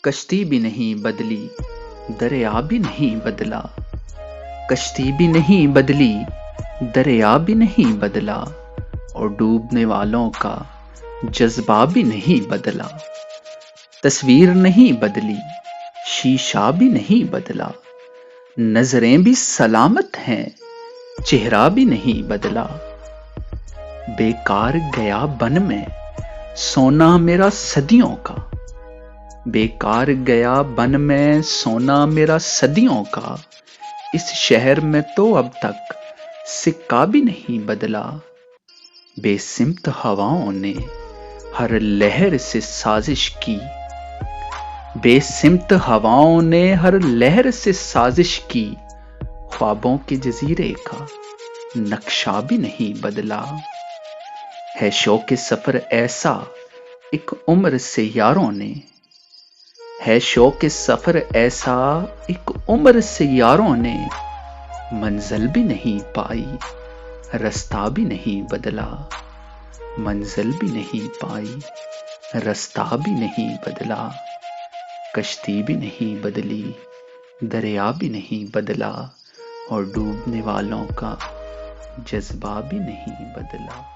کشتی بھی نہیں بدلی، دریا بھی نہیں بدلا، کشتی بھی نہیں بدلی، دریا بھی نہیں بدلا، اور ڈوبنے والوں کا جذبہ بھی نہیں بدلا۔ تصویر نہیں بدلی، شیشہ بھی نہیں بدلا، نظریں بھی سلامت ہیں، چہرہ بھی نہیں بدلا۔ بیکار گیا بن میں سونا میرا صدیوں کا، بیکار گیا بن میں سونا میرا صدیوں کا، اس شہر میں تو اب تک سکہ بھی نہیں بدلا۔ بے سمت ہواؤں نے ہر لہر سے سازش کی، بے سمت ہواؤں نے ہر لہر سے سازش کی، خوابوں کے جزیرے کا نقشہ بھی نہیں بدلا۔ ہے شوق سفر ایسا ایک عمر سے یاروں نے، ہے شوق سفر ایسا ایک عمر سے یاروں نے، منزل بھی نہیں پائی رستہ بھی نہیں بدلا، منزل بھی نہیں پائی رستہ بھی نہیں بدلا۔ کشتی بھی نہیں بدلی، دریا بھی نہیں بدلا، اور ڈوبنے والوں کا جذبہ بھی نہیں بدلا۔